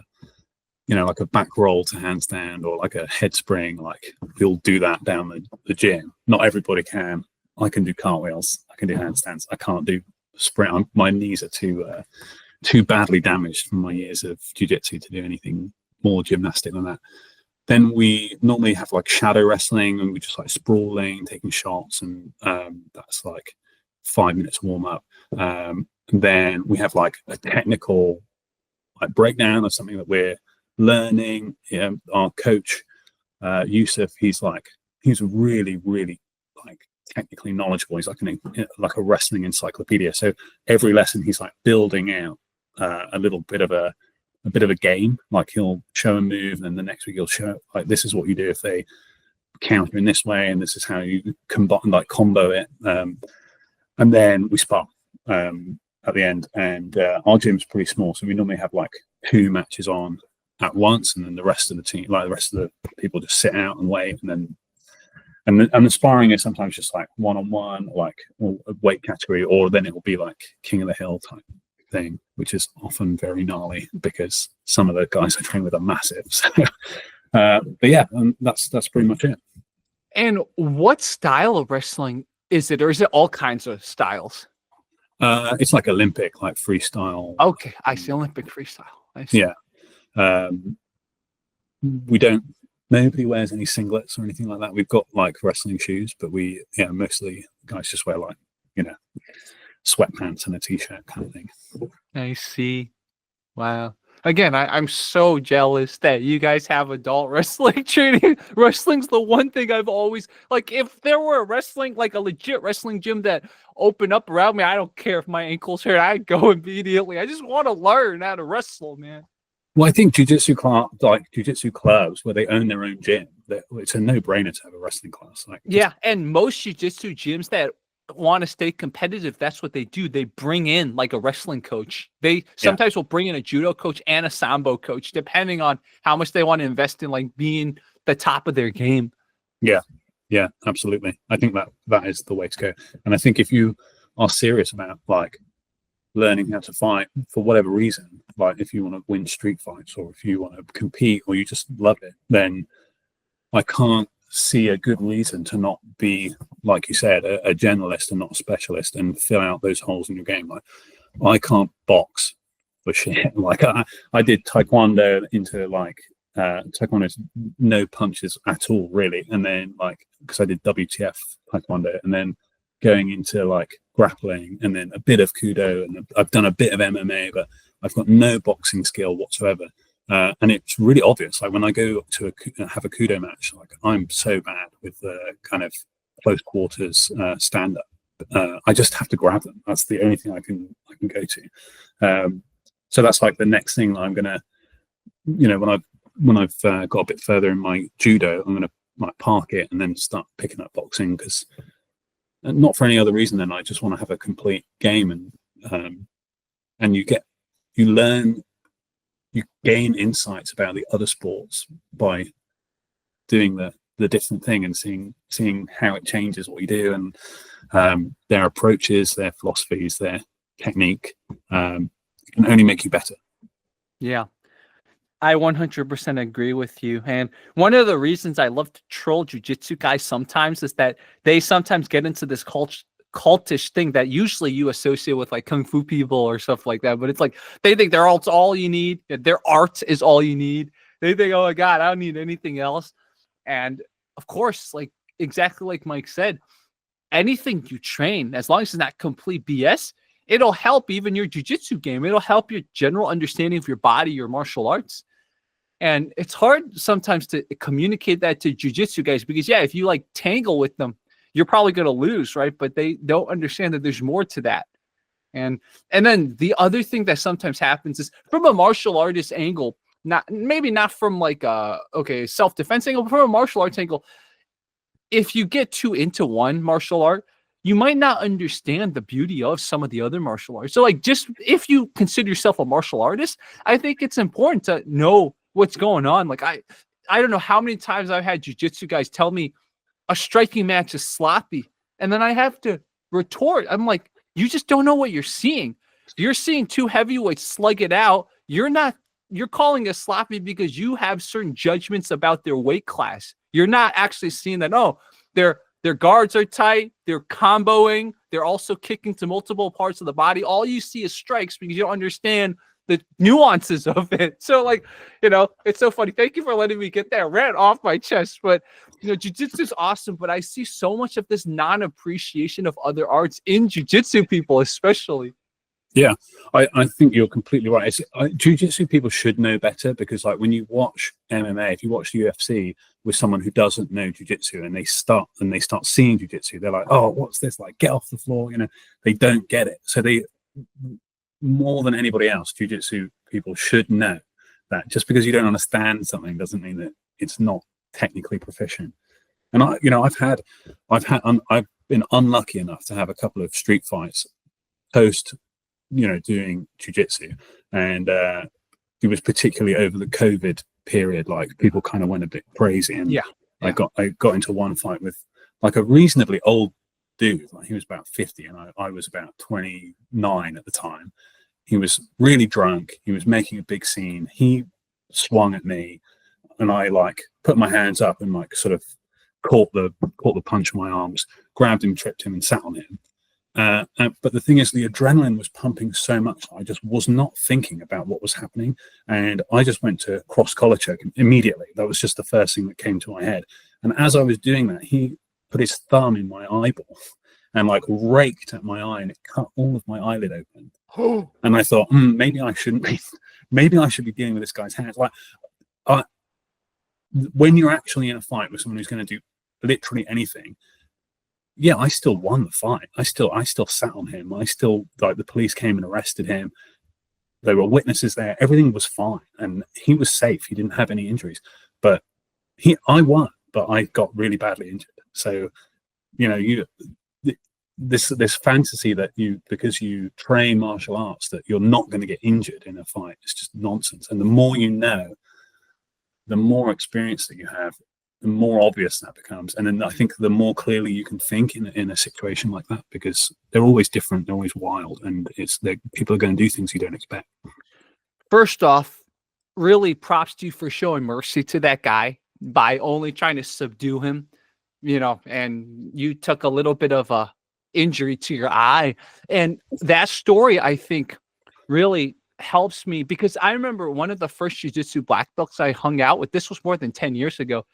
back roll to handstand or like a head spring, like we'll do that down the gym. Not everybody can. I can do cartwheels. I can do handstands. I can't do sprint. My knees are too badly damaged from my years of jiu-jitsu to do anything more gymnastic than that. Then we normally have like shadow wrestling, and we just like sprawling, taking shots, and that's like 5 minutes warm up. And then we have like a technical like breakdown of something that we're learning. Our coach Yusuf, he's really like technically knowledgeable. He's like a wrestling encyclopedia. So every lesson he's like building out a little bit of a game. Like he'll show a move, and then the next week he'll show like this is what you do if they counter in this way, and this is how you combo it. And then we spar at the end. And our gym's pretty small, so we normally have like 2 matches on at once, and then the rest of the team, like the rest of the people, just sit out and wait. And then and the sparring is sometimes just like one-on-one, like a weight category, or then it will be like King of the Hill type thing, which is often very gnarly because some of the guys I train with are massive. So, but yeah, that's pretty much it. And what style of wrestling is it, or is it all kinds of styles? It's like Olympic, like freestyle. Okay, I see. Olympic freestyle. I see. Yeah. Nobody wears any singlets or anything like that. We've got like wrestling shoes, but mostly guys just wear like, sweatpants and a t-shirt kind of thing. I see. Wow. Again, I'm so jealous that you guys have adult wrestling training. Wrestling's the one thing I've always like. If there were a legit wrestling gym that opened up around me, I don't care if my ankles hurt. I'd go immediately. I just want to learn how to wrestle, man. Well, I think jiu-jitsu clubs where they own their own gym, it's a no-brainer to have a wrestling class. And most jiu-jitsu gyms that want to stay competitive, that's what they do. They bring in like a wrestling coach. They sometimes will bring in a judo coach and a sambo coach, depending on how much they want to invest in like being the top of their game. Yeah, absolutely. I think that is the way to go. And I think if you are serious about like learning how to fight for whatever reason, like if you want to win street fights or if you want to compete or you just love it, then I can't see a good reason to not be, like you said, a generalist and not a specialist and fill out those holes in your game. Like I can't box for shit. Like I did taekwondo into like taekwondo's no punches at all really, and then like because I did WTF taekwondo, and then going into like grappling, and then a bit of kudo, and I've done a bit of MMA, but I've got no boxing skill whatsoever. And it's really obvious. Like when I go to have a kudo match, like I'm so bad with the kind of close quarters stand up. I just have to grab them. That's the only thing I can go to. So that's like the next thing I'm gonna, when I've got a bit further in my judo, I'm gonna like park it and then start picking up boxing, because not for any other reason than I just want to have a complete game, and you gain insights about the other sports by doing the different thing and seeing how it changes what you do, and their approaches, their philosophies, their technique can only make you better. Yeah, I 100% agree with you. And one of the reasons I love to troll jiu-jitsu guys sometimes is that they sometimes get into this cultish thing that usually you associate with like kung fu people or stuff like that, but it's like they think their art's all you need, their art is all you need. They think, oh my god, I don't need anything else. And of course, like exactly like Mike said, anything you train, as long as it's not complete BS, it'll help even your jiu-jitsu game. It'll help your general understanding of your body, your martial arts. And it's hard sometimes to communicate that to jiu-jitsu guys because if you like tangle with them, you're probably going to lose, right? But they don't understand that there's more to that. And then the other thing that sometimes happens is from a martial artist angle, maybe not from like self-defense angle, but from a martial arts angle, if you get too into one martial art, you might not understand the beauty of some of the other martial arts. So like, just if you consider yourself a martial artist, I think it's important to know what's going on. Like I don't know how many times I've had jiu-jitsu guys tell me a striking match is sloppy, and then I have to retort. I'm like, you just don't know what you're seeing. You're seeing two heavyweights slug it out. You're calling it sloppy because you have certain judgments about their weight class. You're not actually seeing that, oh, their guards are tight, they're comboing, they're also kicking to multiple parts of the body. All you see is strikes because you don't understand the nuances of it. So like, it's so funny. Thank you for letting me get that rant off my chest. But jiu-jitsu is awesome, but I see so much of this non-appreciation of other arts in jiu-jitsu people, especially. Yeah, I think you're completely right. Jiu-jitsu people should know better, because like when you watch MMA, if you watch the UFC with someone who doesn't know jiu-jitsu and they start seeing jiu-jitsu, they're like, oh, what's this? Like, get off the floor. They don't get it. So they, more than anybody else, jiu-jitsu people should know that just because you don't understand something doesn't mean that it's not technically proficient. And I've been unlucky enough to have a couple of street fights post doing jiu-jitsu, and it was particularly over the COVID period. Like, people kind of went a bit crazy, and I got into one fight with like a reasonably old dude. Like, he was about 50 and I was about 29 at the time. He was really drunk. He was making a big scene. He swung at me, and I like put my hands up and like sort of caught the punch in my arms, grabbed him, tripped him, and sat on him. But the thing is, the adrenaline was pumping so much, I just was not thinking about what was happening. And I just went to cross collar choke immediately. That was just the first thing that came to my head. And as I was doing that, he put his thumb in my eyeball and like raked at my eye, and it cut all of my eyelid open. And I thought, maybe I shouldn't be, maybe I should be dealing with this guy's hands. Like, when you're actually in a fight with someone who's going to do literally anything, yeah, I still won the fight. I still sat on him. The police came and arrested him. There were witnesses there. Everything was fine, and he was safe. He didn't have any injuries, but I won, but I got really badly injured. So, this fantasy that because you train martial arts, that you're not going to get injured in a fight, it's just nonsense. And the more you know, the more experience that you have, the more obvious that becomes. And then I think the more clearly you can think in a situation like that, because they're always different, they're always wild, and people are going to do things you don't expect. First off, really props to you for showing mercy to that guy by only trying to subdue him, and you took a little bit of a injury to your eye. And that story, I think, really helps me, because I remember one of the first jiu-jitsu black belts I hung out with, this was more than 10 years ago.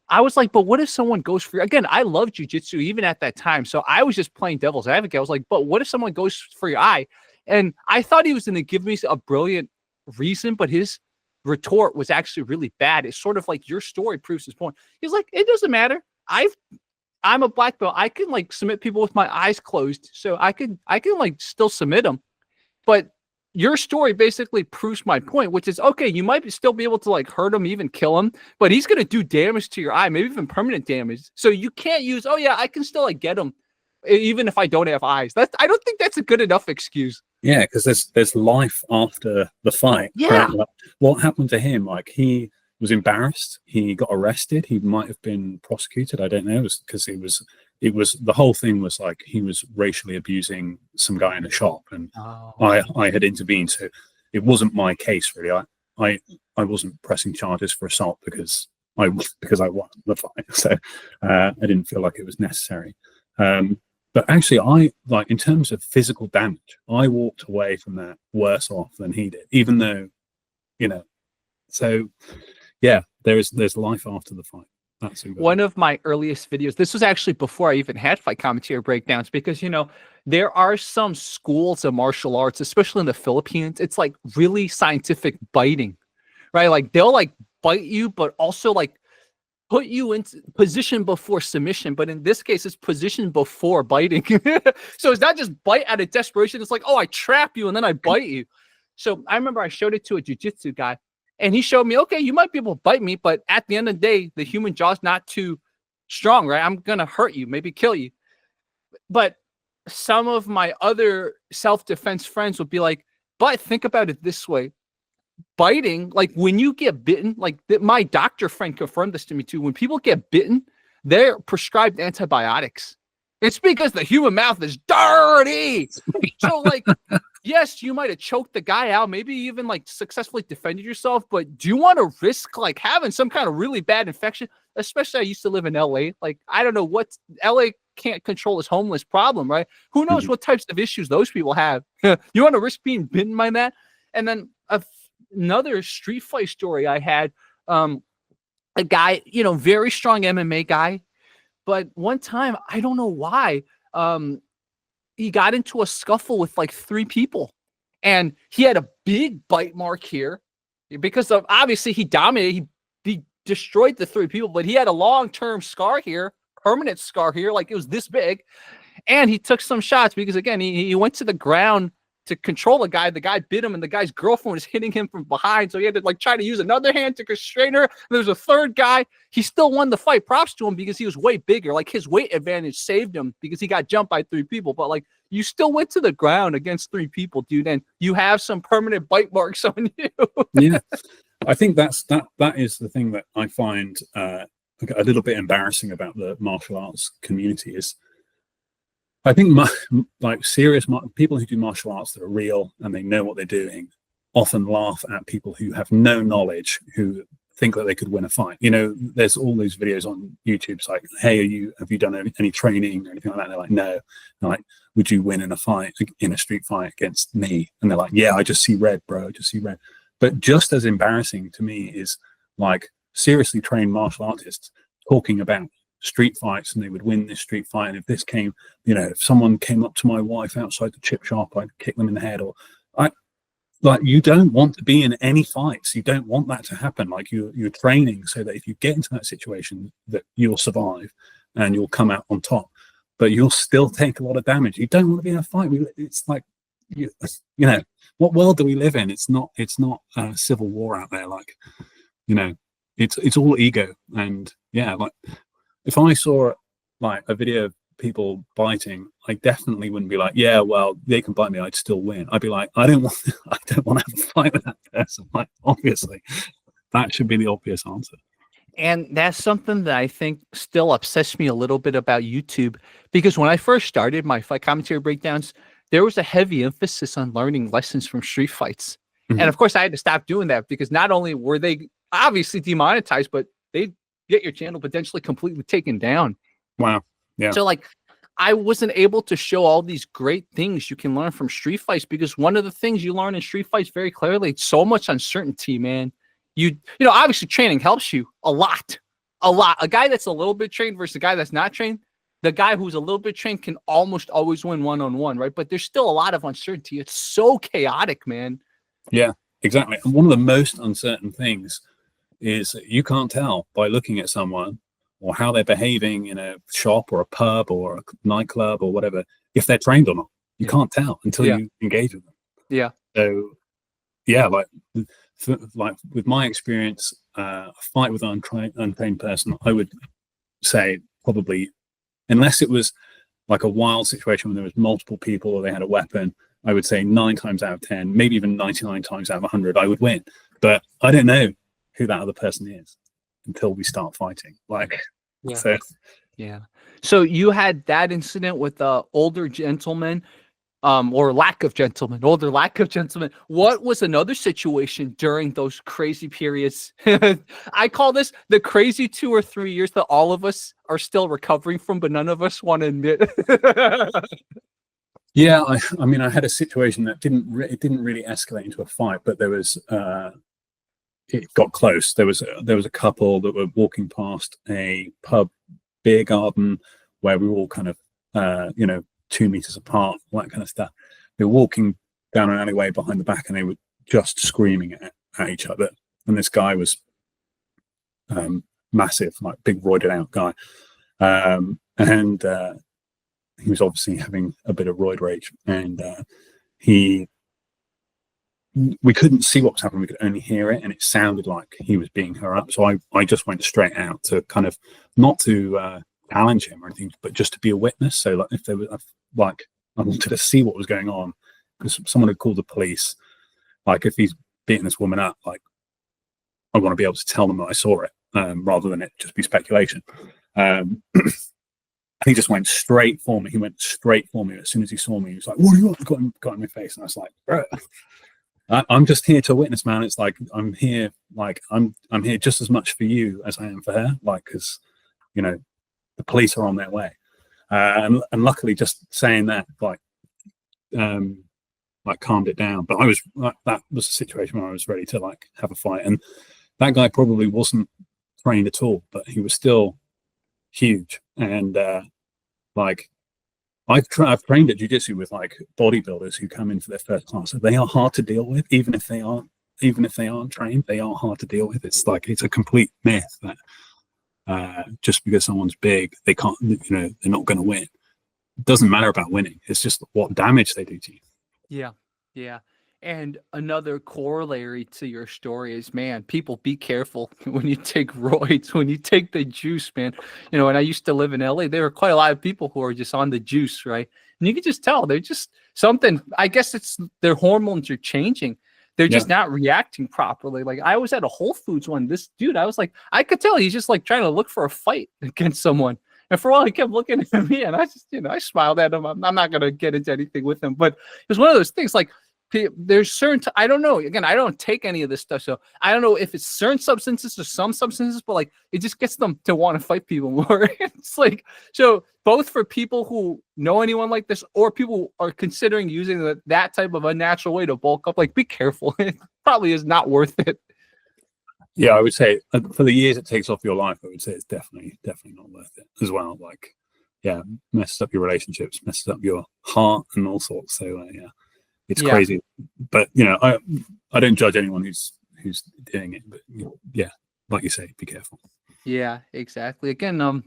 I was like, but what if someone goes for, again, I love jiu-jitsu even at that time. So I was just playing devil's advocate. I was like, but what if someone goes for your eye? And I thought he was going to give me a brilliant reason, but his retort was actually really bad. It's sort of like your story proves his point. He's like, it doesn't matter. I'm a black belt. I can like submit people with my eyes closed. So I can like still submit them. But your story basically proves my point, which is, okay, you might still be able to like hurt him, even kill him, but he's going to do damage to your eye, maybe even permanent damage. So you can't use, oh yeah, I can still like get him even if I don't have eyes. I don't think that's a good enough excuse. Yeah, because there's life after the fight. Yeah. Like, what happened to him? Like, he was embarrassed. He got arrested. He might have been prosecuted. I don't know, because it was the whole thing was like he was racially abusing some guy in a shop, and I had intervened. So it wasn't my case really. I wasn't pressing charges for assault because I won the fight. So I didn't feel like it was necessary. But actually, I like, in terms of physical damage, I walked away from that worse off than he did, even though, so yeah, there's life after the fight. That's one of my earliest videos. This was actually before I even had fight commentary breakdowns, because, there are some schools of martial arts, especially in the Philippines. It's like really scientific biting, right? Like they'll like bite you, but also like put you into position before submission, but in this case, it's position before biting. So it's not just bite out of desperation. It's like, oh, I trap you and then I bite you. So I remember I showed it to a jiu-jitsu guy, and he showed me, okay, you might be able to bite me, but at the end of the day, the human jaw's not too strong, right? I'm gonna hurt you, maybe kill you. But some of my other self-defense friends would be like, but think about it this way. Biting, like when you get bitten, like my doctor friend confirmed this to me too. When people get bitten, they're prescribed antibiotics. It's because the human mouth is dirty. So like, yes, you might have choked the guy out, maybe even like successfully defended yourself, but do you want to risk like having some kind of really bad infection? Especially I used to live in LA. Like, I don't know what LA can't control this homeless problem, right? Who knows what types of issues those people have? You want to risk being bitten by that? And then another street fight story I had, a guy, very strong MMA guy, but one time, I don't know why, he got into a scuffle with like 3 people, and he had a big bite mark here because of, obviously he dominated, he destroyed the 3 people, but he had a long-term scar here, permanent scar here, like it was this big, and he took some shots because again, he went to the ground to control a guy. The guy bit him, and the guy's girlfriend was hitting him from behind. So he had to like try to use another hand to constrain her. There's a third guy. He still won the fight. Props to him because he was way bigger. Like his weight advantage saved him because he got jumped by 3 people. But like you still went to the ground against 3 people, dude, and you have some permanent bite marks on you. Yeah, I think that is the thing that I find a little bit embarrassing about the martial arts community is, I think like serious people who do martial arts that are real and they know what they're doing often laugh at people who have no knowledge, who think that they could win a fight. There's all these videos on YouTube. It's like, hey, have you done any training or anything like that? And they're like, no. They're like, would you win in a street fight against me? And they're like, yeah, I just see red, bro. I just see red. But just as embarrassing to me is like seriously trained martial artists talking about street fights, and they would win this street fight. And if this came, if someone came up to my wife outside the chip shop, I'd kick them in the head. Or you don't want to be in any fights. You don't want that to happen. Like you're training so that if you get into that situation, that you'll survive and you'll come out on top. But you'll still take a lot of damage. You don't want to be in a fight. It's like, what world do we live in? It's not a civil war out there. Like, it's all ego. And yeah, like, if I saw like a video of people biting, I definitely wouldn't be like, yeah, well, they can bite me, I'd still win. I'd be like, I don't want to have a fight with that person. Like, obviously, that should be the obvious answer. And that's something that I think still upsets me a little bit about YouTube, because when I first started my fight commentary breakdowns, there was a heavy emphasis on learning lessons from street fights. And of course, I had to stop doing that because not only were they obviously demonetized, but they get your channel potentially completely taken down. Wow. Yeah. So like I wasn't able to show all these great things you can learn from street fights, because one of the things you learn in street fights very clearly, it's so much uncertainty, man. Obviously training helps you a lot. A guy that's a little bit trained versus a guy that's not trained, the guy who's a little bit trained can almost always win one-on-one, right? But there's still a lot of uncertainty. It's so chaotic, man. Yeah, exactly. And one of the most uncertain things is you can't tell by looking at someone or how they're behaving in a shop or a pub or a nightclub or whatever, if they're trained or not. You can't tell until you engage with them. Yeah. So, yeah, like with my experience, a fight with an untrained person, I would say probably, unless it was like a wild situation where there was multiple people or they had a weapon, I would say 9 times out of 10, maybe even 99 times out of 100, I would win. But I don't know who that other person is until we start fighting. So you had that incident with the older gentleman, or lack of gentlemen. What was another situation during those crazy periods? I call this the crazy 2 or 3 years that all of us are still recovering from, but none of us want to admit. Yeah, I mean, I had a situation that didn't really escalate into a fight, but there was it got close. There was a couple that were walking past a pub beer garden where we were all kind of 2 meters apart, all that kind of stuff. They were walking down an alleyway behind the back, and they were just screaming at each other. And this guy was massive, like big roided out guy. And he was obviously having a bit of roid rage, and we couldn't see what was happening. We could only hear it, and it sounded like he was beating her up. So I just went straight out to kind of, not to challenge him or anything, but just to be a witness. So like, if there was like, I wanted to see what was going on, because someone had called the police. Like, if he's beating this woman up, like, I want to be able to tell them that I saw it, rather than it just be speculation. He just went straight for me. He went straight for me as soon as he saw me. He was like, "What do you want?" Got in my face, and I was like, "Bro, I'm just here to witness, man. It's like, I'm here just as much for you as I am for her. Like, because, you know, the police are on their way." And luckily, just saying that, like calmed it down. But that was a situation where I was ready to like have a fight, and that guy probably wasn't trained at all, but he was still huge. And like, I've trained at jiu-jitsu with like bodybuilders who come in for their first class. So they are hard to deal with, even if they aren't trained. They are hard to deal with. It's like, it's a complete myth that just because someone's big, they can't, you know, they're not going to win. It doesn't matter about winning. It's just what damage they do to you. Yeah. And another corollary to your story is, man, people, be careful when you take roids, when you take the juice, man. You know, and I used to live in LA, there were quite a lot of people who are just on the juice, right? And you can just tell they're just something, I guess it's their hormones are changing. They're just not reacting properly. Like, I was at a Whole Foods one, this dude, I was like, I could tell he's just like trying to look for a fight against someone. And for a while, he kept looking at me, and I just, you know, I smiled at him. I'm not going to get into anything with him, but it was one of those things, like, there's certain, I don't know, again, I don't take any of this stuff, so I don't know if it's certain substances or some substances, but like, it just gets them to want to fight people more. It's like, so both for people who know anyone like this, or people who are considering using that type of unnatural way to bulk up, like, be careful. It probably is not worth it. Yeah, I would say for the years it takes off your life, I would say it's definitely not worth it as well. Like, yeah, messes up your relationships, messes up your heart and all sorts. So yeah, it's crazy. But you know, I don't judge anyone who's doing it. But yeah, like you say, be careful. Yeah, exactly. Again,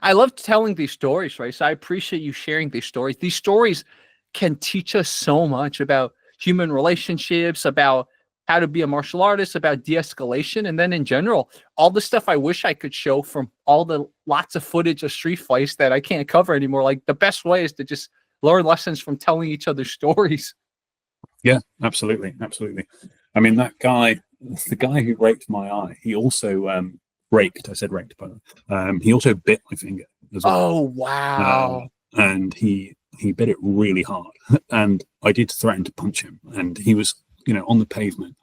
I love telling these stories, right? So I appreciate you sharing these stories. These stories can teach us so much about human relationships, about how to be a martial artist, about de-escalation, and then in general, all the stuff I wish I could show from all the lots of footage of street fights that I can't cover anymore. Like, the best way is to just learn lessons from telling each other stories. Yeah, absolutely. I mean, the guy who raked my eye, he also raked. I said raked, but he also bit my finger as well. Oh wow! And he bit it really hard, and I did threaten to punch him, and he was, you know, on the pavement,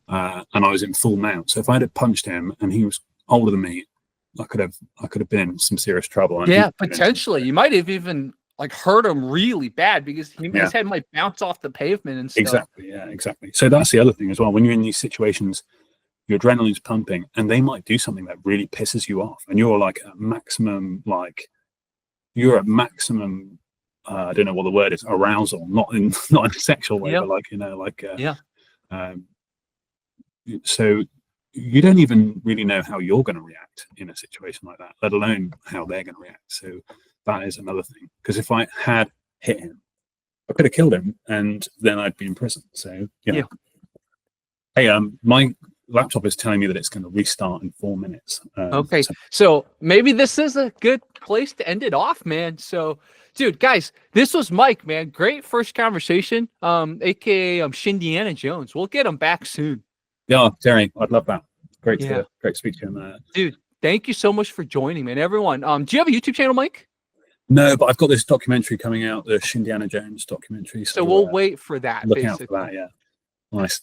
and I was in full mount. So if I had punched him and he was older than me, I could have been in some serious trouble. And yeah, potentially, you might have even like hurt him really bad, because his head might bounce off the pavement and stuff. Exactly. Yeah, exactly. So that's the other thing as well. When you're in these situations, your adrenaline's pumping, and they might do something that really pisses you off, and you're like at maximum, I don't know what the word is, arousal, not in a sexual way, but like, you know, like so you don't even really know how you're going to react in a situation like that, let alone how they're going to react. So that is another thing, because if I had hit him, I could have killed him, and then I'd be in prison. So yeah. Hey, my laptop is telling me that it's going to restart in 4 minutes. Okay, so maybe this is a good place to end it off, man. So, dude, guys, this was Mike, man. Great first conversation. AKA Shin Jones. We'll get him back soon. Yeah, Terry, I'd love that. Great to speak to him. Dude, thank you so much for joining, man. Everyone, do you have a YouTube channel, Mike? No, but I've got this documentary coming out, the Shin Jones documentary. So we'll wait for that. Look out for that, yeah. Nice.